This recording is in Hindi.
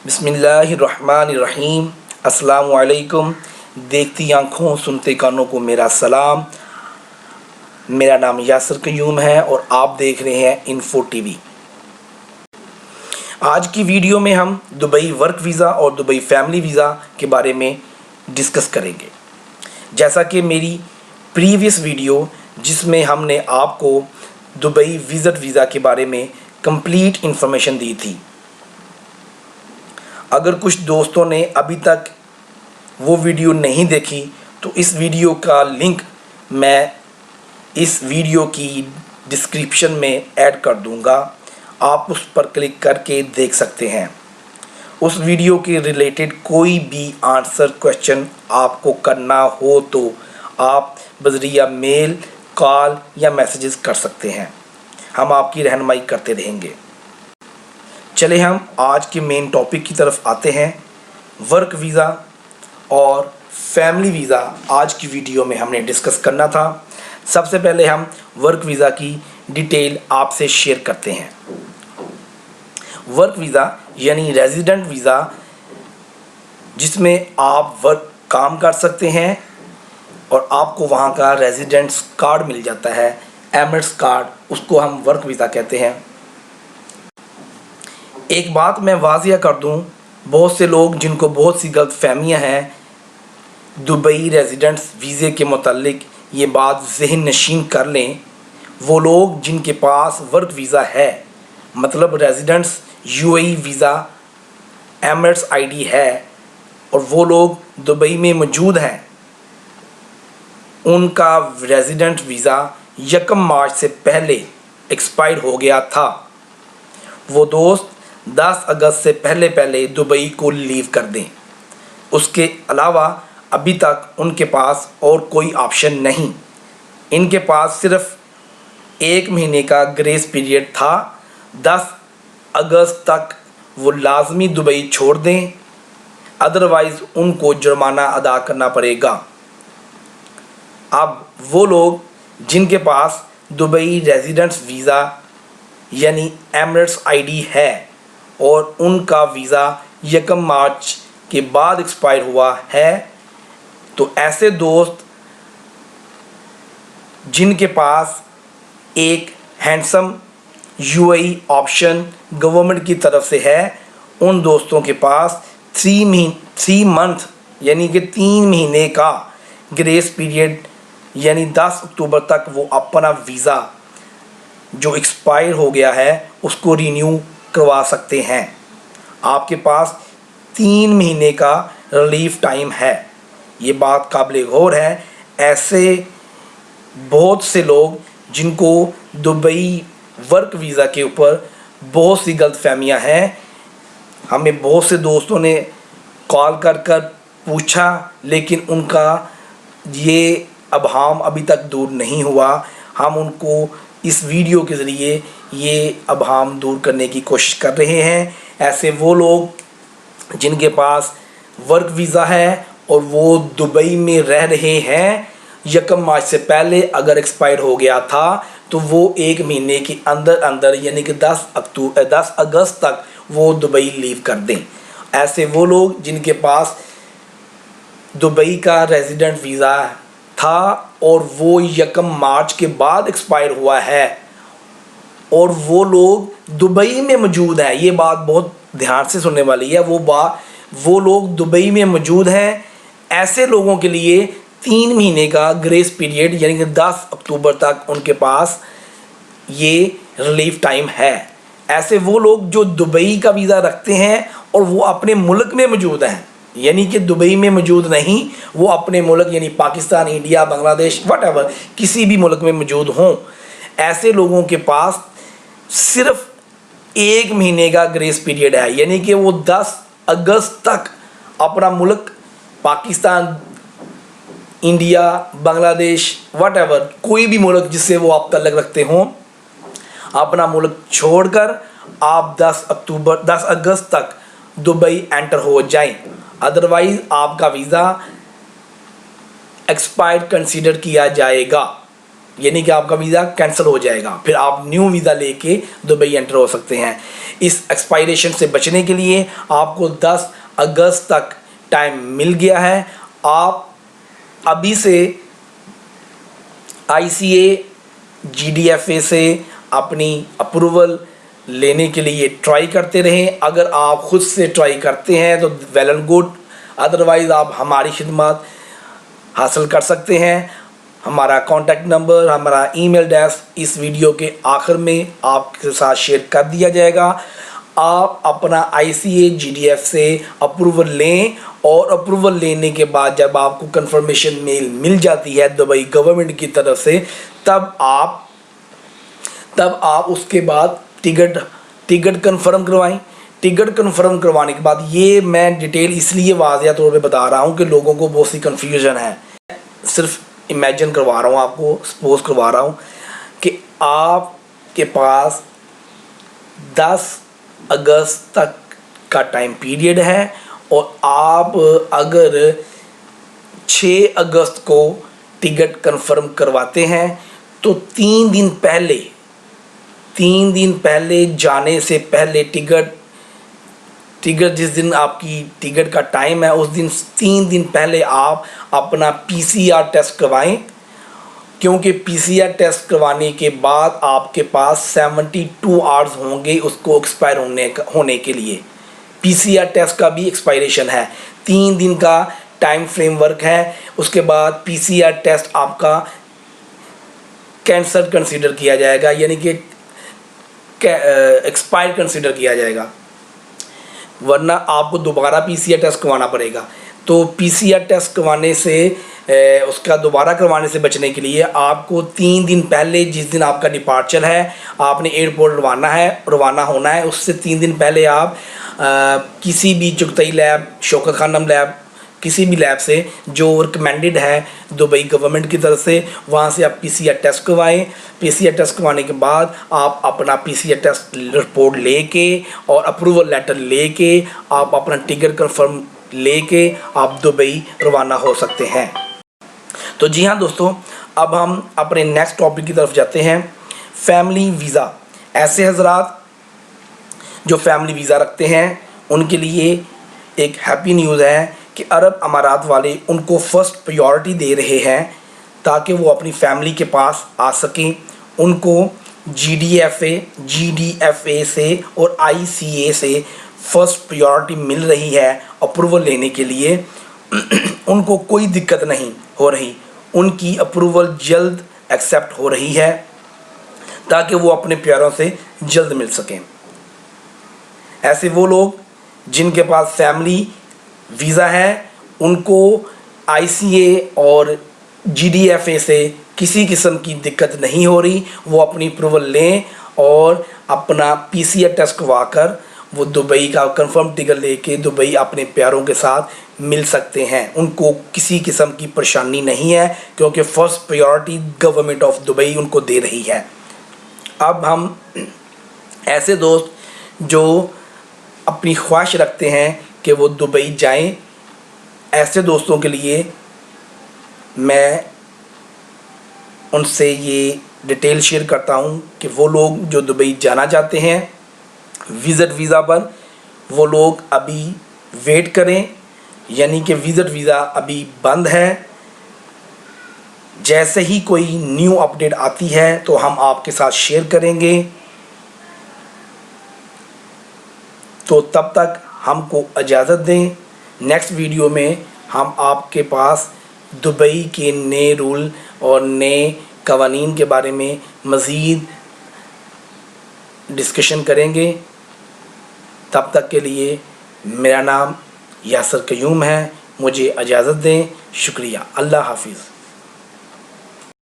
बिस्मिल्लाहिर्रहमानिर्रहीम। अस्सलामु अलैकुम। देखती आँखों सुनते कानों को मेरा सलाम। मेरा नाम यासिर क़य्यूम है और आप देख रहे हैं इन्फो टीवी। आज की वीडियो में हम दुबई वर्क वीज़ा और दुबई फैमिली वीज़ा के बारे में डिस्कस करेंगे। जैसा कि मेरी प्रीवियस वीडियो जिसमें हमने आपको दुबई विज़िट वीज़ा के बारे में कंप्लीट इन्फॉर्मेशन दी थी, अगर कुछ दोस्तों ने अभी तक वो वीडियो नहीं देखी तो इस वीडियो का लिंक मैं इस वीडियो की डिस्क्रिप्शन में ऐड कर दूंगा। आप उस पर क्लिक करके देख सकते हैं। उस वीडियो के रिलेटेड कोई भी आंसर क्वेश्चन आपको करना हो तो आप बज़रिया मेल, कॉल या मैसेजेस कर सकते हैं। हम आपकी रहनुमाई करते रहेंगे। चले हम आज के मेन टॉपिक की तरफ आते हैं। वर्क वीज़ा और फैमिली वीज़ा आज की वीडियो में हमने डिस्कस करना था। सबसे पहले हम वर्क वीज़ा की डिटेल आपसे शेयर करते हैं। वर्क वीज़ा यानी रेजिडेंट वीज़ा, जिसमें आप काम कर सकते हैं और आपको वहाँ का रेजिडेंट्स कार्ड मिल जाता है, एमिरेट्स कार्ड, उसको हम वर्क वीज़ा कहते हैं। एक बात मैं वाज़िया कर दूं, बहुत से लोग जिनको बहुत सी गलत फहमियाँ हैं दुबई रेजिडेंट्स वीज़े के मुतालिक, ये बात ज़हन नशीन कर लें। वो लोग जिनके पास वर्क वीज़ा है, मतलब residents UAE visa, Emirates ID है और वो लोग दुबई में मौजूद हैं, उनका रेजिडेंट वीज़ा 1 मार्च से पहले एक्सपायर हो गया था। वो दोस्त 10 अगस्त से पहले दुबई को लीव कर दें। उसके अलावा अभी तक उनके पास और कोई ऑप्शन नहीं। इनके पास सिर्फ 1 महीने का ग्रेस पीरियड था। 10 अगस्त तक वो लाजमी दुबई छोड़ दें, अदरवाइज़ उनको जुर्माना अदा करना पड़ेगा। अब वो लोग जिनके पास दुबई रेजिडेंट्स वीज़ा यानी एमिरेट्स आईडी है और उनका वीज़ा 1 मार्च के बाद एक्सपायर हुआ है, तो ऐसे दोस्त जिनके पास एक हैंडसम यूएई ऑप्शन गवर्नमेंट की तरफ से है, उन दोस्तों के पास 3 मंथ यानी कि 3 महीने का ग्रेस पीरियड यानी 10 अक्टूबर तक वो अपना वीज़ा जो एक्सपायर हो गया है उसको रिन्यू करवा सकते हैं। आपके पास 3 महीने का रिलीफ टाइम है। ये बात काबिल गौर है। ऐसे बहुत से लोग जिनको दुबई वर्क वीज़ा के ऊपर बहुत सी गलत फहमियाँ हैं, हमें बहुत से दोस्तों ने कॉल कर पूछा, लेकिन उनका ये अबहाम अभी तक दूर नहीं हुआ। हम उनको इस वीडियो के ज़रिए ये अबहाम दूर करने की कोशिश कर रहे हैं। ऐसे वो लोग जिनके पास वर्क वीज़ा है और वो दुबई में रह रहे हैं, 1 मार्च से पहले अगर एक्सपायर हो गया था तो वो 1 महीने के अंदर यानी कि 10 अगस्त तक वो दुबई लीव कर दें। ऐसे वो लोग जिनके पास दुबई का रेजिडेंट वीज़ा था और वो 1 मार्च के बाद एक्सपायर हुआ है और वो लोग दुबई में मौजूद हैं, ये बात बहुत ध्यान से सुनने वाली है। वो लोग दुबई में मौजूद हैं, ऐसे लोगों के लिए 3 महीने का ग्रेस पीरियड यानी कि 10 अक्टूबर तक उनके पास ये रिलीफ टाइम है। ऐसे वो लोग जो दुबई का वीज़ा रखते हैं और वो अपने मुल्क में मौजूद हैं, यानी कि दुबई में मौजूद नहीं, वो अपने मुल्क यानी पाकिस्तान, इंडिया, बांग्लादेश, व्हाटएवर किसी भी मुल्क में मौजूद हों, ऐसे लोगों के पास सिर्फ 1 महीने का ग्रेस पीरियड है। यानी कि वो 10 अगस्त तक अपना मुल्क पाकिस्तान, इंडिया, बांग्लादेश, व्हाटएवर कोई भी मुल्क जिससे वो आप तल्लुक़ रखते हों, अपना मुल्क छोड़कर आप 10 अगस्त तक दुबई एंटर हो जाएं। अदरवाइज़ आपका वीज़ा एक्सपायर्ड कंसीडर किया जाएगा। यानी कि आपका वीज़ा कैंसिल हो जाएगा, फिर आप न्यू वीज़ा लेके दुबई एंटर हो सकते हैं। इस एक्सपायरेशन से बचने के लिए आपको 10 अगस्त तक टाइम मिल गया है। आप अभी से ICA GDFA से अपनी अप्रूवल लेने के लिए ट्राई करते रहें। अगर आप खुद से ट्राई करते हैं तो वेल एंड गुड, अदरवाइज़ आप हमारी खिदमत हासिल कर सकते हैं। हमारा कॉन्टैक्ट नंबर, हमारा ईमेल एड्रेस इस वीडियो के आखिर में आपके साथ शेयर कर दिया जाएगा। आप अपना ICA GDF से अप्रूवल लें और अप्रूवल लेने के बाद जब आपको कंफर्मेशन मेल मिल जाती है दुबई गवर्नमेंट की तरफ से, तब आप उसके बाद टिकट कंफर्म करवाएं। टिकट कंफर्म करवाने के बाद, ये मैं डिटेल इसलिए वाज़िया तौर पे बता रहा हूँ कि लोगों को बहुत सी कन्फ्यूजन है। सिर्फ इमेजिन करवा रहा हूँ आपको, सपोज करवा रहा हूँ कि आपके पास 10 अगस्त तक का टाइम पीरियड है और आप अगर 6 अगस्त को टिकट कंफर्म करवाते हैं तो 3 दिन पहले जाने से पहले टिकट जिस दिन आपकी टिकट का टाइम है उस दिन 3 दिन पहले आप अपना PCR टेस्ट करवाएं, क्योंकि PCR टेस्ट करवाने के बाद आपके पास 72 आवर्स होंगे उसको एक्सपायर होने के लिए। PCR टेस्ट का भी एक्सपायरेशन है, 3 दिन का टाइम फ्रेमवर्क है। उसके बाद PCR टेस्ट आपका कैंसर कंसीडर किया जाएगा, यानी कि एक्सपायर कंसीडर किया जाएगा, वरना आपको दोबारा PCR टेस्ट करवाना पड़ेगा। तो PCR टेस्ट करवाने से उसका दोबारा करवाने से बचने के लिए आपको 3 दिन पहले, जिस दिन आपका डिपार्चर है, आपने एयरपोर्ट रवाना होना है, उससे 3 दिन पहले आप किसी भी Chagatai lab, Shaukat Khanam lab, किसी भी लैब से जो रिकमेंडेड है दुबई गवर्नमेंट की तरफ से, वहाँ से आप PCR टेस्ट करवाएं। PCR टेस्ट करवाने के बाद आप अपना PCR टेस्ट रिपोर्ट लेके और अप्रूवल लेटर लेके आप अपना टिकट कंफर्म लेके आप दुबई रवाना हो सकते हैं। तो जी हाँ दोस्तों, अब हम अपने नेक्स्ट टॉपिक की तरफ जाते हैं, फैमिली वीज़ा। ऐसे हजरात जो फैमिली वीज़ा रखते हैं उनके लिए एक हैप्पी न्यूज़ है कि अरब अमारात वाले उनको फर्स्ट प्रायोरिटी दे रहे हैं ताकि वो अपनी फैमिली के पास आ सकें। उनको GDFA से और ICA से फर्स्ट प्रायोरिटी मिल रही है अप्रूवल लेने के लिए। उनको कोई दिक्कत नहीं हो रही, उनकी अप्रूवल जल्द एक्सेप्ट हो रही है ताकि वो अपने प्यारों से जल्द मिल सकें। ऐसे वो लोग जिनके पास फैमिली वीज़ा है उनको ICA और GDFA से किसी किस्म की दिक्कत नहीं हो रही, वो अपनी अप्रूवल लें और अपना PCR टेस्ट करवाकर वो दुबई का कंफर्म टिकट लेके दुबई अपने प्यारों के साथ मिल सकते हैं। उनको किसी किस्म की परेशानी नहीं है क्योंकि first priority government of Dubai उनको दे रही है। अब हम ऐसे दोस्त जो अपनी ख्वाहिश रखते हैं कि वो दुबई जाएं, ऐसे दोस्तों के लिए मैं उनसे ये डिटेल शेयर करता हूँ कि वो लोग जो दुबई जाना चाहते हैं विज़िट वीज़ा पर, वो लोग अभी वेट करें, यानी कि विज़िट वीज़ा अभी बंद है। जैसे ही कोई न्यू अपडेट आती है तो हम आपके साथ शेयर करेंगे। तो तब तक हमको इजाज़त दें। नेक्स्ट वीडियो में हम आपके पास दुबई के नए रूल और नए कवानीन के बारे में मज़ीद डिस्कशन करेंगे। तब तक के लिए मेरा नाम यासर क़य्यूम है, मुझे इजाज़त दें। शुक्रिया, अल्लाह हाफिज़।